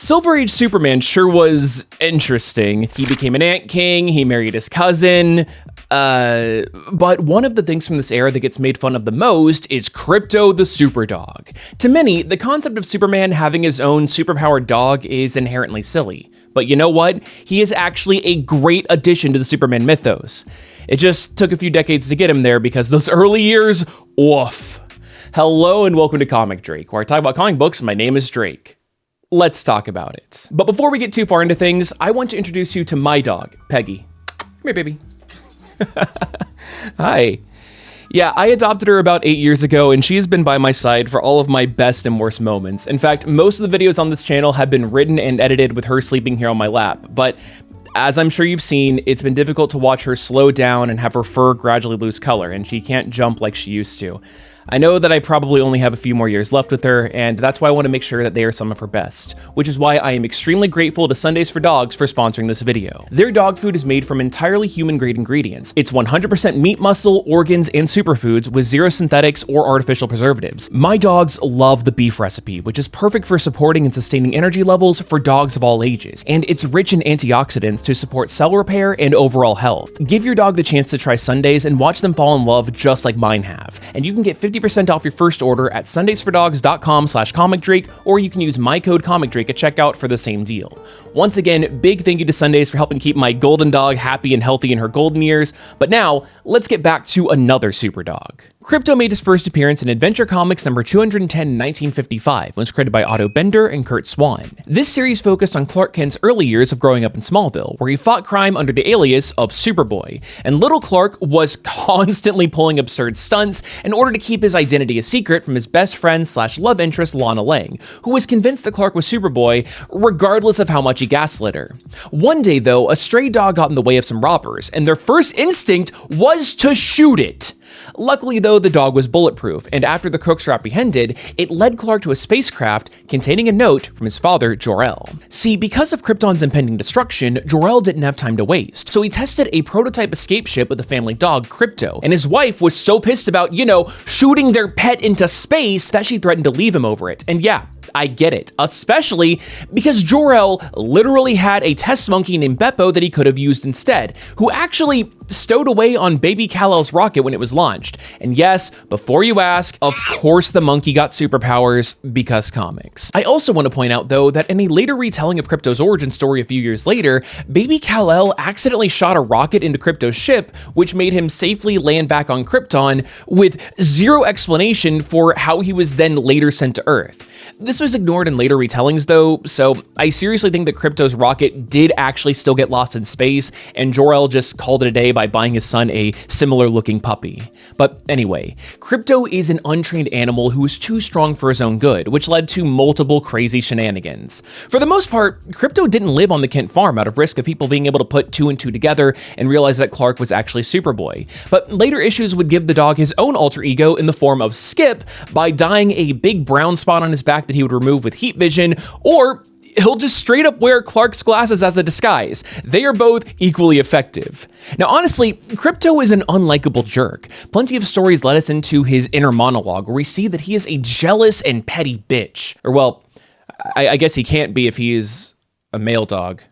Silver Age Superman sure was interesting. He became an Ant King, he married his cousin, but one of the things from this era that gets made fun of the most is Krypto the Super Dog. To many, the concept of Superman having his own superpowered dog is inherently silly. But you know what? He is actually a great addition to the Superman mythos. It just took a few decades to get him there because those early years, oof. Hello and welcome to Comic Drake, where I talk about comic books. My name is Drake. Let's talk about it. But before we get too far into things, I want to introduce you to my dog, Peggy. Come here, baby. Hi. Yeah, I adopted her about 8 years ago, and she has been by my side for all of my best and worst moments. In fact, most of the videos on this channel have been written and edited with her sleeping here on my lap, but as I'm sure you've seen, it's been difficult to watch her slow down and have her fur gradually lose color, and she can't jump like she used to. I know that I probably only have a few more years left with her, and that's why I want to make sure that they are some of her best, which is why I am extremely grateful to Sundays for Dogs for sponsoring this video. Their dog food is made from entirely human-grade ingredients. It's 100% meat, muscle, organs, and superfoods with zero synthetics or artificial preservatives. My dogs love the beef recipe, which is perfect for supporting and sustaining energy levels for dogs of all ages, and it's rich in antioxidants to support cell repair and overall health. Give your dog the chance to try Sundays and watch them fall in love just like mine have, and you can get 50% off your first order at sundaysfordogs.com/comicdrake, or you can use my code comicdrake at checkout for the same deal. Once again, big thank you to Sundays for helping keep my golden dog happy and healthy in her golden years. But now, let's get back to another super dog. Krypto made his first appearance in Adventure Comics number 210 in 1955, when it was created by Otto Bender and Kurt Swan. This series focused on Clark Kent's early years of growing up in Smallville, where he fought crime under the alias of Superboy, and little Clark was constantly pulling absurd stunts in order to keep his identity a secret from his best friend / love interest Lana Lang, who was convinced that Clark was Superboy, regardless of how much he gaslit her. One day though, a stray dog got in the way of some robbers, and their first instinct was to shoot it. Luckily though, the dog was bulletproof, and after the crooks were apprehended, it led Clark to a spacecraft containing a note from his father, Jor-El. See, because of Krypton's impending destruction, Jor-El didn't have time to waste, so he tested a prototype escape ship with the family dog, Krypto, and his wife was so pissed about, shooting their pet into space that she threatened to leave him over it. And yeah, I get it, especially because Jor-El literally had a test monkey named Beppo that he could have used instead, who actually stowed away on baby Kal-El's rocket when it was launched. And yes, before you ask, of course the monkey got superpowers because comics. I also want to point out though that in a later retelling of Krypto's origin story a few years later, baby Kal-El accidentally shot a rocket into Krypto's ship, which made him safely land back on Krypton with zero explanation for how he was then later sent to Earth. This was ignored in later retellings though, so I seriously think that Krypto's rocket did actually still get lost in space, and Jor-El just called it a day by buying his son a similar looking puppy. But anyway, Krypto is an untrained animal who is too strong for his own good, which led to multiple crazy shenanigans. For the most part, Krypto didn't live on the Kent farm out of risk of people being able to put two and two together and realize that Clark was actually Superboy. But later issues would give the dog his own alter ego in the form of Skip by dyeing a big brown spot on his back that he would remove with heat vision, or he'll just straight up wear Clark's glasses as a disguise. They are both equally effective. Now honestly, Krypto is an unlikable jerk. Plenty of stories led us into his inner monologue where we see that he is a jealous and petty bitch. Or well, I guess he can't be if he is a male dog.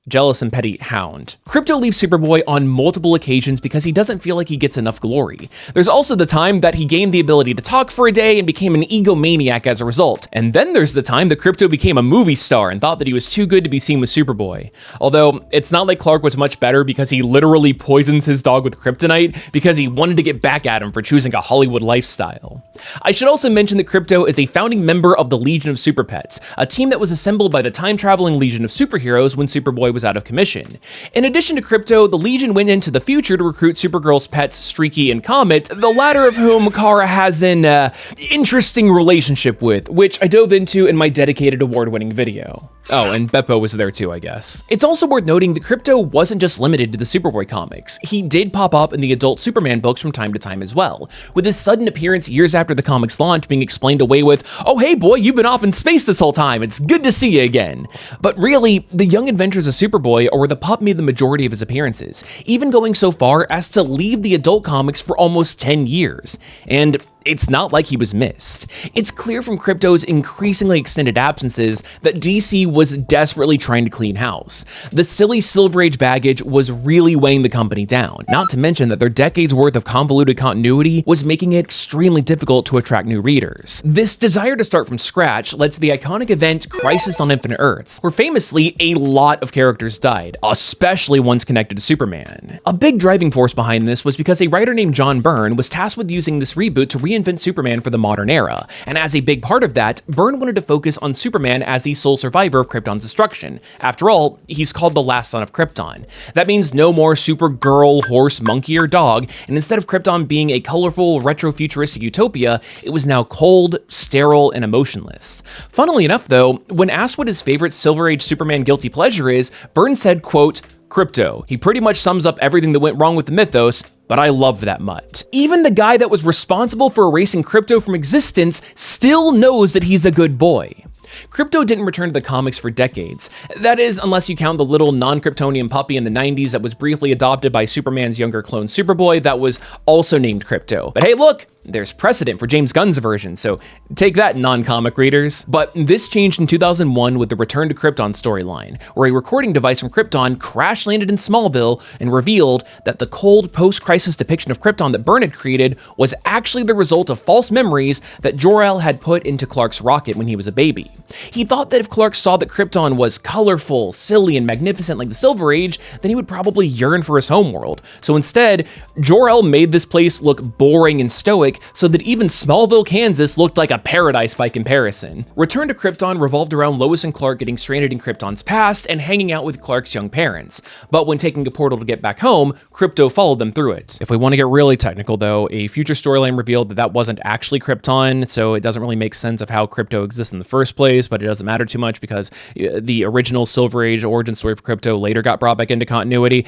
Jealous and petty hound. Krypto leaves Superboy on multiple occasions because he doesn't feel like he gets enough glory. There's also the time that he gained the ability to talk for a day and became an egomaniac as a result. And then there's the time that Krypto became a movie star and thought that he was too good to be seen with Superboy. Although, it's not like Clark was much better because he literally poisons his dog with kryptonite because he wanted to get back at him for choosing a Hollywood lifestyle. I should also mention that Krypto is a founding member of the Legion of Super Pets, a team that was assembled by the time-traveling Legion of Superheroes when Superboy was out of commission. In addition to Krypto, the Legion went into the future to recruit Supergirl's pets Streaky and Comet, the latter of whom Kara has an interesting relationship with, which I dove into in my dedicated award-winning video. Oh, and Beppo was there too, I guess. It's also worth noting that Krypto wasn't just limited to the Superboy comics. He did pop up in the adult Superman books from time to time as well, with his sudden appearance years after the comic's launch being explained away with, "Oh hey boy, you've been off in space this whole time, it's good to see you again." But really, the Young Adventures of Superboy or the pup made the majority of his appearances, even going so far as to leave the adult comics for almost 10 years. And it's not like he was missed. It's clear from Krypto's increasingly extended absences that DC was desperately trying to clean house. The silly Silver Age baggage was really weighing the company down, not to mention that their decades worth of convoluted continuity was making it extremely difficult to attract new readers. This desire to start from scratch led to the iconic event Crisis on Infinite Earths, where famously a lot of characters died, especially ones connected to Superman. A big driving force behind this was because a writer named John Byrne was tasked with using this reboot to reinvent Superman for the modern era, and as a big part of that, Byrne wanted to focus on Superman as the sole survivor of Krypton's destruction. After all, he's called the last son of Krypton. That means no more Supergirl, horse, monkey, or dog, and instead of Krypton being a colorful, retro-futuristic utopia, it was now cold, sterile, and emotionless. Funnily enough though, when asked what his favorite Silver Age Superman guilty pleasure is, Byrne said, quote, "Krypto. He pretty much sums up everything that went wrong with the mythos, but I love that mutt." Even the guy that was responsible for erasing Krypto from existence still knows that he's a good boy. Krypto didn't return to the comics for decades. That is, unless you count the little non-Kryptonian puppy in the 90s that was briefly adopted by Superman's younger clone Superboy that was also named Krypto. But hey, look! There's precedent for James Gunn's version, so take that, non-comic readers. But this changed in 2001 with the Return to Krypton storyline, where a recording device from Krypton crash-landed in Smallville and revealed that the cold, post-crisis depiction of Krypton that Byrne had created was actually the result of false memories that Jor-El had put into Clark's rocket when he was a baby. He thought that if Clark saw that Krypton was colorful, silly, and magnificent like the Silver Age, then he would probably yearn for his homeworld. So instead, Jor-El made this place look boring and stoic, so that even Smallville, Kansas looked like a paradise by comparison. Return to Krypton revolved around Lois and Clark getting stranded in Krypton's past and hanging out with Clark's young parents. But when taking a portal to get back home, Krypto followed them through it. If we want to get really technical though, a future storyline revealed that that wasn't actually Krypton, so it doesn't really make sense of how Krypto exists in the first place, but it doesn't matter too much because the original Silver Age origin story for Krypto later got brought back into continuity.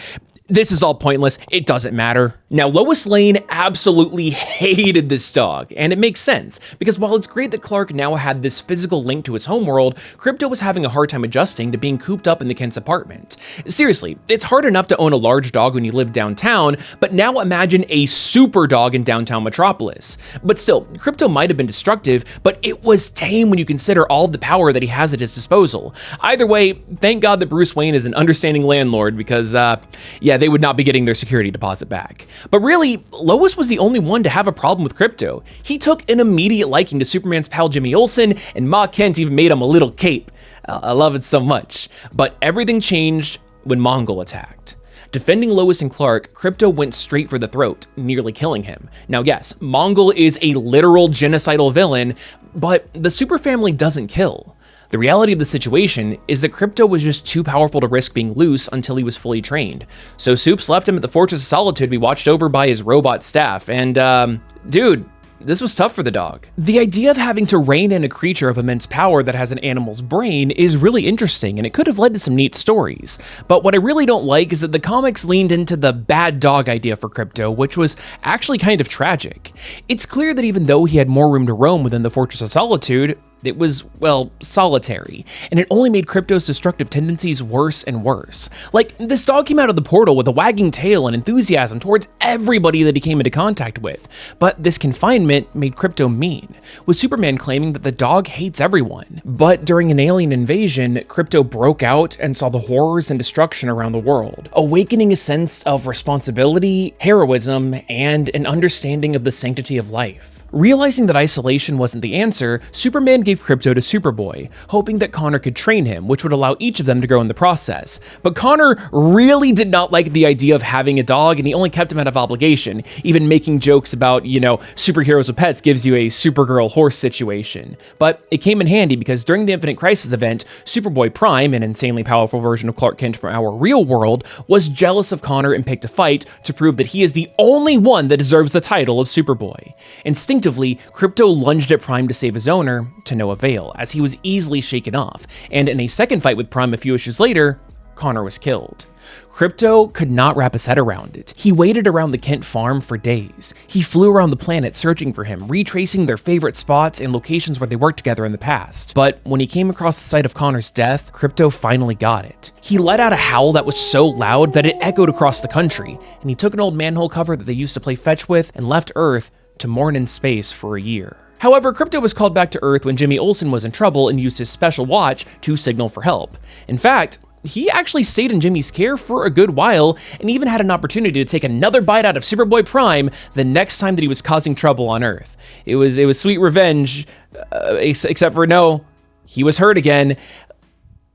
This is all pointless. It doesn't matter. Now, Lois Lane absolutely hated this dog, and it makes sense, because while it's great that Clark now had this physical link to his homeworld, Krypto was having a hard time adjusting to being cooped up in the Kent's apartment. Seriously, it's hard enough to own a large dog when you live downtown, but now imagine a super dog in downtown Metropolis. But still, Krypto might have been destructive, but it was tame when you consider all of the power that he has at his disposal. Either way, thank God that Bruce Wayne is an understanding landlord, because, yeah, they would not be getting their security deposit back. But really, Lois was the only one to have a problem with Krypto. He took an immediate liking to Superman's pal Jimmy Olsen, and Ma Kent even made him a little cape. I love it so much. But everything changed when Mongol attacked. Defending Lois and Clark, Krypto went straight for the throat, nearly killing him. Now yes, Mongol is a literal genocidal villain, but the super family doesn't kill. The reality of the situation is that Krypto was just too powerful to risk being loose until he was fully trained. So Soups left him at the Fortress of Solitude to be watched over by his robot staff, and dude, this was tough for the dog. The idea of having to rein in a creature of immense power that has an animal's brain is really interesting, and it could have led to some neat stories. But what I really don't like is that the comics leaned into the bad dog idea for Krypto, which was actually kind of tragic. It's clear that even though he had more room to roam within the Fortress of Solitude, it was, well, solitary, and it only made Krypto's destructive tendencies worse and worse. Like, this dog came out of the portal with a wagging tail and enthusiasm towards everybody that he came into contact with, but this confinement made Krypto mean, with Superman claiming that the dog hates everyone. But during an alien invasion, Krypto broke out and saw the horrors and destruction around the world, awakening a sense of responsibility, heroism, and an understanding of the sanctity of life. Realizing that isolation wasn't the answer, Superman gave Krypto to Superboy, hoping that Connor could train him, which would allow each of them to grow in the process. But Connor really did not like the idea of having a dog, and he only kept him out of obligation, even making jokes about, superheroes with pets gives you a Supergirl horse situation. But it came in handy because during the Infinite Crisis event, Superboy Prime, an insanely powerful version of Clark Kent from our real world, was jealous of Connor and picked a fight to prove that he is the only one that deserves the title of Superboy. Instinctively, Krypto lunged at Prime to save his owner, to no avail, as he was easily shaken off, and in a second fight with Prime a few issues later, Connor was killed. Krypto could not wrap his head around it. He waited around the Kent farm for days. He flew around the planet searching for him, retracing their favorite spots and locations where they worked together in the past. But when he came across the site of Connor's death, Krypto finally got it. He let out a howl that was so loud that it echoed across the country, and he took an old manhole cover that they used to play fetch with and left Earth to mourn in space for a year. However, Krypto was called back to Earth when Jimmy Olsen was in trouble and used his special watch to signal for help. In fact, he actually stayed in Jimmy's care for a good while and even had an opportunity to take another bite out of Superboy Prime the next time that he was causing trouble on Earth. It was sweet revenge, except for no, he was hurt again.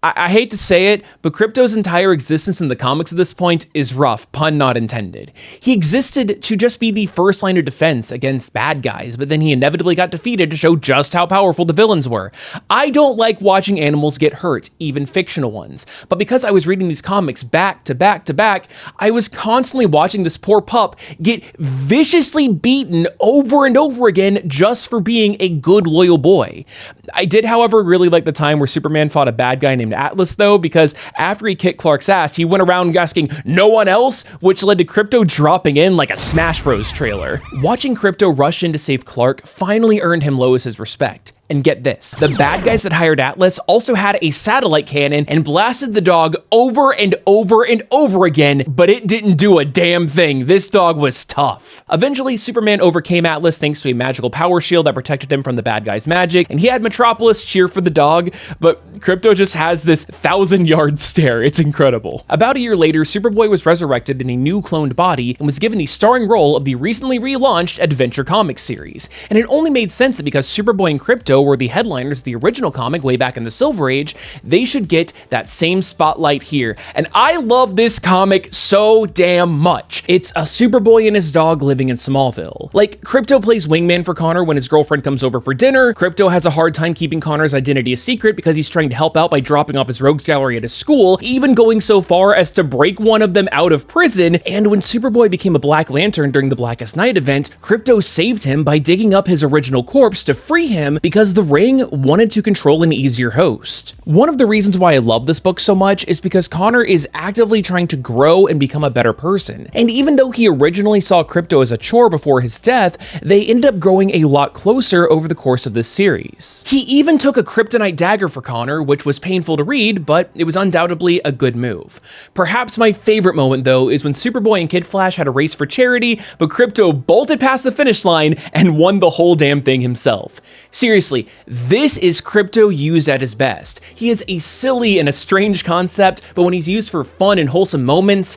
I hate to say it, but Krypto's entire existence in the comics at this point is rough, pun not intended. He existed to just be the first line of defense against bad guys, but then he inevitably got defeated to show just how powerful the villains were. I don't like watching animals get hurt, even fictional ones, but because I was reading these comics back to back to back, I was constantly watching this poor pup get viciously beaten over and over again just for being a good, loyal boy. I did, however, really like the time where Superman fought a bad guy named Atlas, though, because after he kicked Clark's ass, he went around asking no one else, which led to Krypto dropping in like a Smash Bros trailer. Watching Krypto rush in to save Clark finally earned him Lois's respect. And get this, the bad guys that hired Atlas also had a satellite cannon and blasted the dog over and over and over again, but it didn't do a damn thing. This dog was tough. Eventually, Superman overcame Atlas thanks to a magical power shield that protected him from the bad guys' magic, and he had Metropolis cheer for the dog, but Krypto just has this 1,000-yard stare. It's incredible. About a year later, Superboy was resurrected in a new cloned body and was given the starring role of the recently relaunched Adventure Comics series. And it only made sense that because Superboy and Krypto were the headliners of the original comic way back in the Silver Age, they should get that same spotlight here. And I love this comic so damn much. It's a Superboy and his dog living in Smallville. Like, Krypto plays wingman for Connor when his girlfriend comes over for dinner. Krypto has a hard time keeping Connor's identity a secret because he's trying to help out by dropping off his rogues gallery at his school, even going so far as to break one of them out of prison. And when Superboy became a Black Lantern during the Blackest Night event, Krypto saved him by digging up his original corpse to free him because the Ring wanted to control an easier host. One of the reasons why I love this book so much is because Connor is actively trying to grow and become a better person. And even though he originally saw Krypto as a chore before his death, they ended up growing a lot closer over the course of this series. He even took a kryptonite dagger for Connor, which was painful to read, but it was undoubtedly a good move. Perhaps my favorite moment, though, is when Superboy and Kid Flash had a race for charity, but Krypto bolted past the finish line and won the whole damn thing himself. Seriously, this is Krypto used at his best. He is a silly and a strange concept, but when he's used for fun and wholesome moments,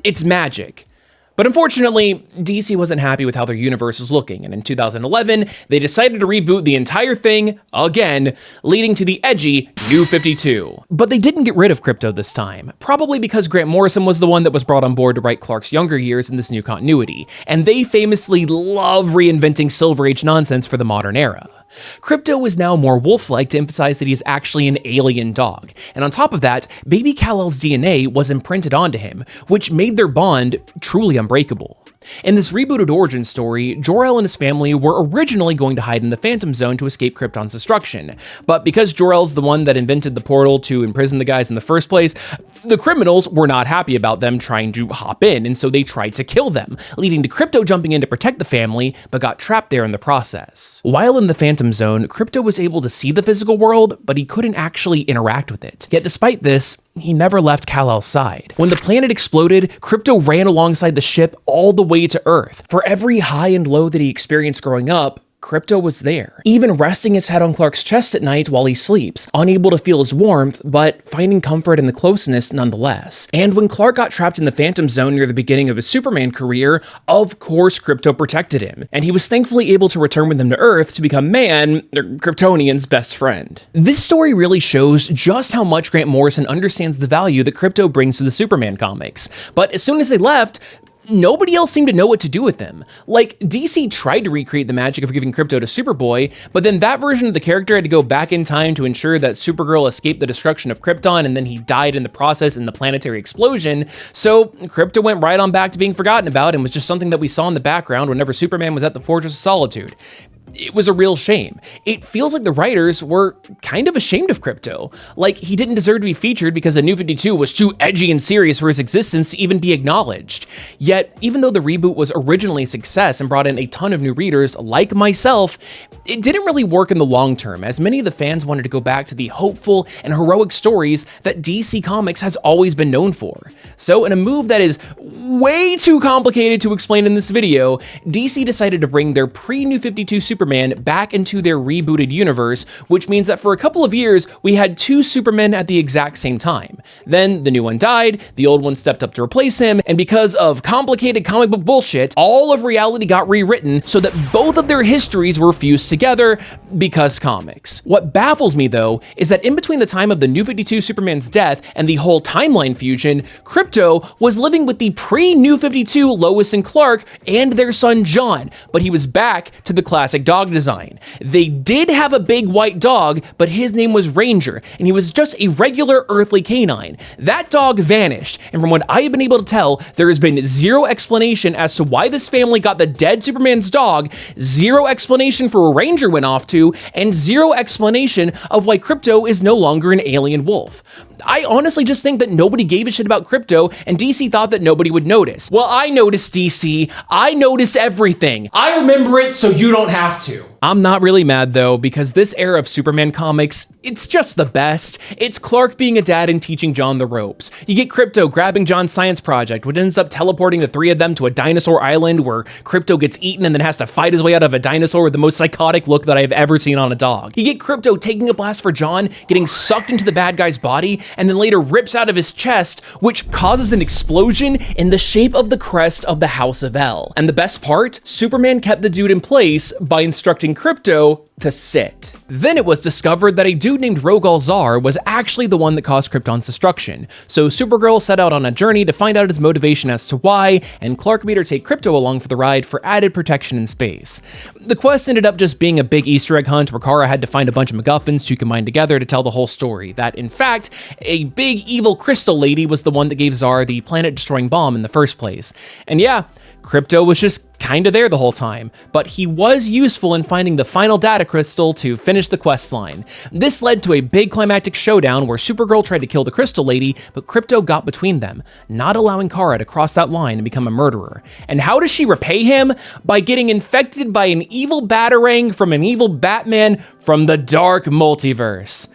it's magic. But unfortunately, DC wasn't happy with how their universe was looking, and in 2011, they decided to reboot the entire thing again, leading to the edgy New 52. But they didn't get rid of Krypto this time, probably because Grant Morrison was the one that was brought on board to write Clark's younger years in this new continuity, and they famously love reinventing Silver Age nonsense for the modern era. Krypto is now more wolf-like to emphasize that he is actually an alien dog, and on top of that, baby Kal-El's DNA was imprinted onto him, which made their bond truly unbreakable. In this rebooted origin story, Jor-El and his family were originally going to hide in the Phantom Zone to escape Krypton's destruction, but because Jor-El's the one that invented the portal to imprison the guys in the first place, the criminals were not happy about them trying to hop in, and so they tried to kill them, leading to Krypto jumping in to protect the family, but got trapped there in the process. While in the Phantom Zone, Krypto was able to see the physical world, but he couldn't actually interact with it. Yet despite this, he never left Kal-El's side. When the planet exploded, Krypto ran alongside the ship all the way to Earth. For every high and low that he experienced growing up, Krypto was there, even resting his head on Clark's chest at night while he sleeps, unable to feel his warmth, but finding comfort in the closeness nonetheless. And when Clark got trapped in the Phantom Zone near the beginning of his Superman career, of course Krypto protected him, and he was thankfully able to return with him to Earth to become Kryptonian's best friend. This story really shows just how much Grant Morrison understands the value that Krypto brings to the Superman comics, but as soon as they left, nobody else seemed to know what to do with him. Like, DC tried to recreate the magic of giving Krypto to Superboy, but then that version of the character had to go back in time to ensure that Supergirl escaped the destruction of Krypton, and then he died in the process in the planetary explosion, so Krypto went right on back to being forgotten about and was just something that we saw in the background whenever Superman was at the Fortress of Solitude. it was a real shame. It feels like the writers were kind of ashamed of Krypto. Like, he didn't deserve to be featured because the New 52 was too edgy and serious for his existence to even be acknowledged. Yet, even though the reboot was originally a success and brought in a ton of new readers like myself, it didn't really work in the long term, as many of the fans wanted to go back to the hopeful and heroic stories that DC Comics has always been known for. So in a move that is way too complicated to explain in this video, DC decided to bring their pre-New 52 Superman back into their rebooted universe, which means that for a couple of years, we had two Supermen at the exact same time. Then the new one died, the old one stepped up to replace him, and because of complicated comic book bullshit, all of reality got rewritten so that both of their histories were fused together because comics. What baffles me though is that in between the time of the New 52 Superman's death and the whole timeline fusion, Krypto was living with the pre-New 52 Lois and Clark and their son John, but he was back to the classic dog design. They did have a big white dog, but his name was Ranger, and he was just a regular earthly canine. That dog vanished, and from what I have been able to tell, there has been zero explanation as to why this family got the dead Superman's dog, zero explanation for where Ranger went off to, and zero explanation of why Krypto is no longer an alien wolf. I honestly just think that nobody gave a shit about Krypto, and DC thought that nobody would notice. Well, I noticed, DC. I notice everything. I remember it, so you don't have to. I'm not really mad though, because this era of Superman comics, it's just the best. It's Clark being a dad and teaching John the ropes. You get Krypto grabbing John's science project, which ends up teleporting the three of them to a dinosaur island where Krypto gets eaten and then has to fight his way out of a dinosaur with the most psychotic look that I've ever seen on a dog. You get Krypto taking a blast for John, getting sucked into the bad guy's body, and then later rips out of his chest, which causes an explosion in the shape of the crest of the House of El. And the best part? Superman kept the dude in place by instructing Krypto to sit. Then it was discovered that a dude named Rogal Zar was actually the one that caused Krypton's destruction. So Supergirl set out on a journey to find out his motivation as to why, and Clark made her take Krypto along for the ride for added protection in space. The quest ended up just being a big Easter egg hunt where Kara had to find a bunch of MacGuffins to combine together to tell the whole story. That, in fact, a big evil crystal lady was the one that gave Zar the planet-destroying bomb in the first place. And yeah, Krypto was just kinda there the whole time, but he was useful in finding the final data crystal to finish the quest line. This led to a big climactic showdown where Supergirl tried to kill the crystal lady, but Krypto got between them, not allowing Kara to cross that line and become a murderer. And how does she repay him? By getting infected by an evil Batarang from an evil Batman from the dark multiverse.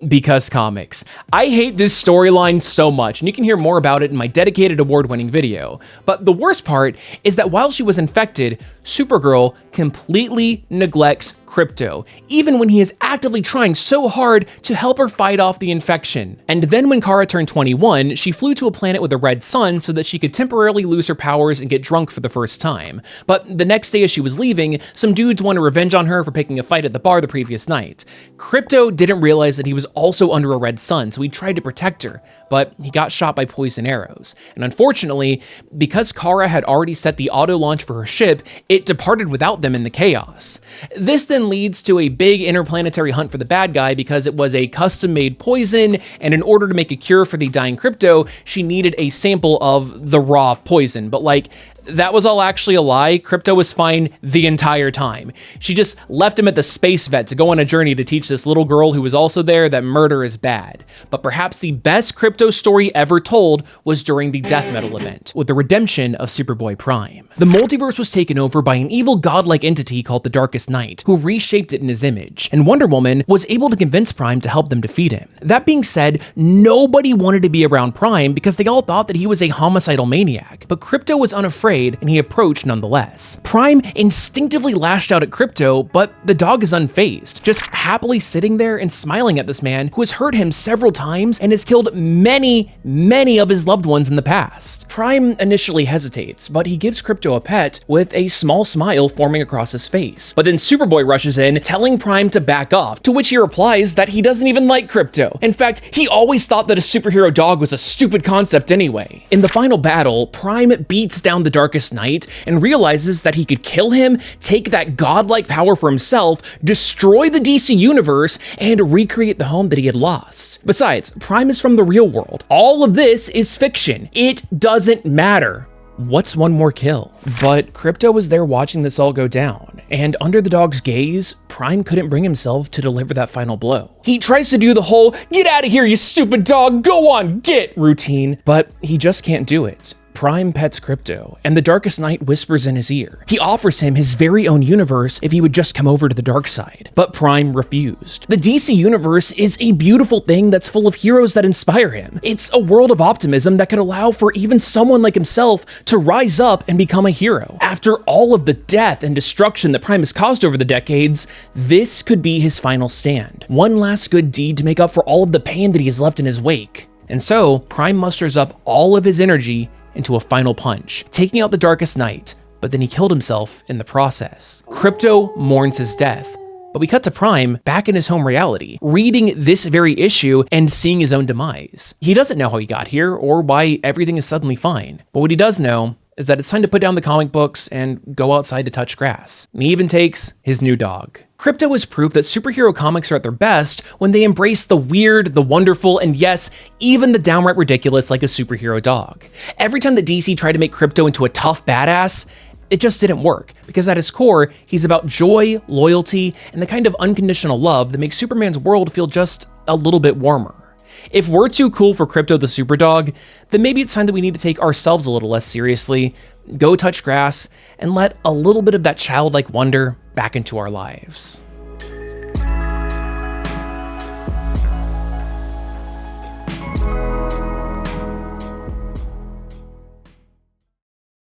Because comics. I hate this storyline so much, and you can hear more about it in my dedicated award-winning video. But the worst part is that while she was infected, Supergirl completely neglects Krypto, even when he is actively trying so hard to help her fight off the infection. And then when Kara turned 21, she flew to a planet with a red sun so that she could temporarily lose her powers and get drunk for the first time. But the next day as she was leaving, some dudes wanted revenge on her for picking a fight at the bar the previous night. Krypto didn't realize that he was also under a red sun, so he tried to protect her, but he got shot by poison arrows. And unfortunately, because Kara had already set the auto launch for her ship, it departed without them in the chaos. This then leads to a big interplanetary hunt for the bad guy because it was a custom-made poison, and in order to make a cure for the dying Krypto, she needed a sample of the raw poison. But like, that was all actually a lie. Krypto was fine the entire time. She just left him at the space vet to go on a journey to teach this little girl who was also there that murder is bad. But perhaps the best Krypto story ever told was during the Death Metal event, with the redemption of Superboy Prime. The multiverse was taken over by an evil godlike entity called the Darkest Knight, who reshaped it in his image, and Wonder Woman was able to convince Prime to help them defeat him. That being said, nobody wanted to be around Prime because they all thought that he was a homicidal maniac, but Krypto was unafraid and he approached nonetheless. Prime instinctively lashed out at Krypto, but the dog is unfazed, just happily sitting there and smiling at this man who has hurt him several times and has killed many of his loved ones in the past. Prime initially hesitates, but he gives Krypto a pet with a small smile forming across his face. But then Superboy rushes in, telling Prime to back off, to which he replies that he doesn't even like Krypto. In fact, he always thought that a superhero dog was a stupid concept anyway. In the final battle, Prime beats down the Darkest Knight and realizes that he could kill him, take that godlike power for himself, destroy the DC universe, and recreate the home that he had lost. Besides, Prime is from the real world. All of this is fiction. It doesn't matter. What's one more kill? But Krypto was there watching this all go down, and under the dog's gaze, Prime couldn't bring himself to deliver that final blow. He tries to do the whole, "Get out of here, you stupid dog, go on, get" routine, but he just can't do it. Prime pets Krypto, and the Darkest Night whispers in his ear. He offers him his very own universe if he would just come over to the dark side, but Prime refused. The DC universe is a beautiful thing that's full of heroes that inspire him. It's a world of optimism that could allow for even someone like himself to rise up and become a hero. After all of the death and destruction that Prime has caused over the decades, this could be his final stand. One last good deed to make up for all of the pain that he has left in his wake. And so, Prime musters up all of his energy into a final punch, taking out the Darkest Night, but then he killed himself in the process. Krypto mourns his death, but we cut to Prime back in his home reality, reading this very issue and seeing his own demise. He doesn't know how he got here or why everything is suddenly fine, but what he does know is that it's time to put down the comic books and go outside to touch grass. And he even takes his new dog. Krypto is proof that superhero comics are at their best when they embrace the weird, the wonderful, and yes, even the downright ridiculous like a superhero dog. Every time that DC tried to make Krypto into a tough badass, it just didn't work, because at his core, he's about joy, loyalty, and the kind of unconditional love that makes Superman's world feel just a little bit warmer. If we're too cool for Krypto the Super Dog, then maybe it's time that we need to take ourselves a little less seriously, go touch grass, and let a little bit of that childlike wonder back into our lives.